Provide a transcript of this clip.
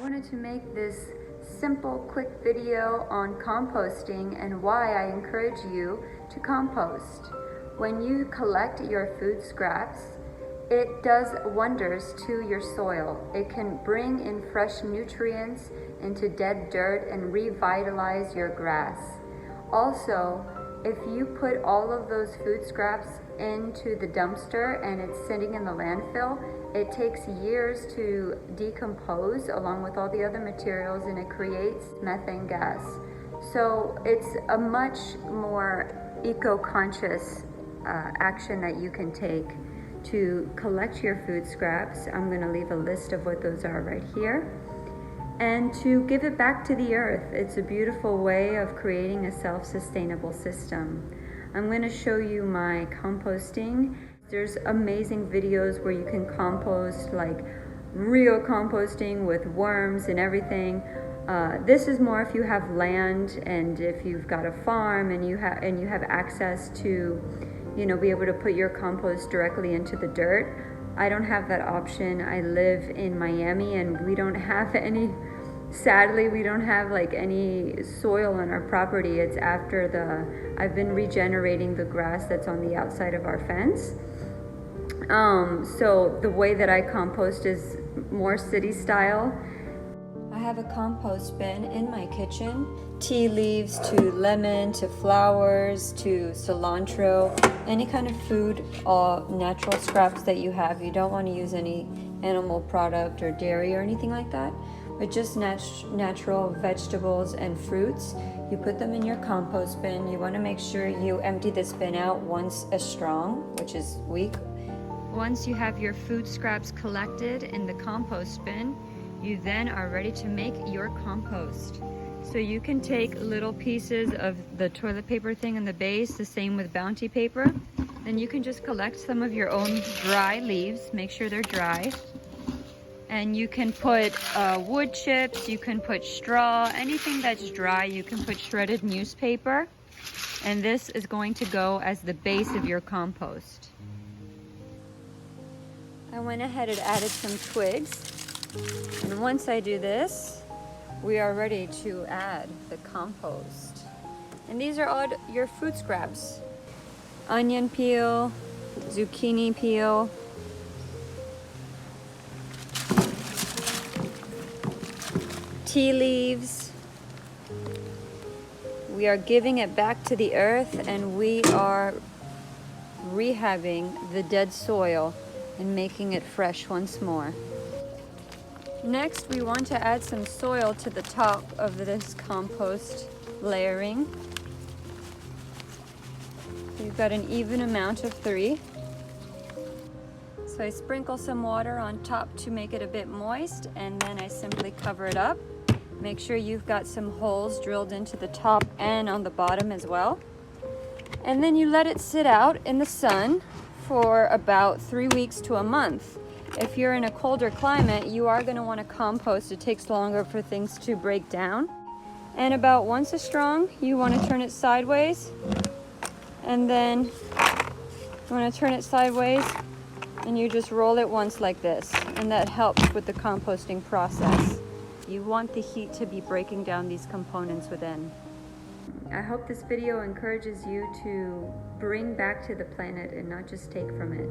wanted to make this simple, quick video on composting and why I encourage you to compost. When you collect your food scraps, it does wonders to your soil. It can bring in fresh nutrients into dead dirt and revitalize your grass. Also, if you put all of those food scraps into the dumpster and it's sitting in the landfill, it takes years to decompose along with all the other materials, and it creates methane gas. So it's a much more eco-conscious action that you can take to collect your food scraps. I'm going to leave a list of what those are right here. And to give it back to the earth. It's a beautiful way of creating a self-sustainable system. I'm going to show you my composting. There's amazing videos where you can compost, like real composting with worms and everything. This is more if you have land and if you've got a farm and you have access to, be able to put your compost directly into the dirt. I don't have that option. I live in Miami and we don't have sadly, we don't have like any soil on our property. It's after I've been regenerating the grass that's on the outside of our fence. So the way that I compost is more city style. I have a compost bin in my kitchen. Tea leaves to lemon to flowers to cilantro, any kind of food, natural scraps that you have. You don't want to use any animal product or dairy or anything like that, but just natural vegetables and fruits. You put them in your compost bin. You want to make sure you empty this bin out once a strong, which is weak. Once you have your food scraps collected in the compost bin, you then are ready to make your compost. So you can take little pieces of the toilet paper thing in the base, the same with Bounty paper. Then you can just collect some of your own dry leaves, make sure they're dry. And you can put wood chips, you can put straw, anything that's dry. You can put shredded newspaper. And this is going to go as the base of your compost. I went ahead and added some twigs. And once I do this, we are ready to add the compost. And these are all your food scraps. Onion peel, zucchini peel, tea leaves. We are giving it back to the earth and we are rehabbing the dead soil and making it fresh once more. Next, we want to add some soil to the top of this compost layering. We've got an even amount of 3. So I sprinkle some water on top to make it a bit moist, and then I simply cover it up. Make sure you've got some holes drilled into the top and on the bottom as well. And then you let it sit out in the sun for about 3 weeks to a month. If you're in a colder climate, you are going to want to compost. It takes longer for things to break down. And about once a strong, you want to turn it sideways. And then you want to turn it sideways and you just roll it once like this. And that helps with the composting process. You want the heat to be breaking down these components within. I hope this video encourages you to bring back to the planet and not just take from it.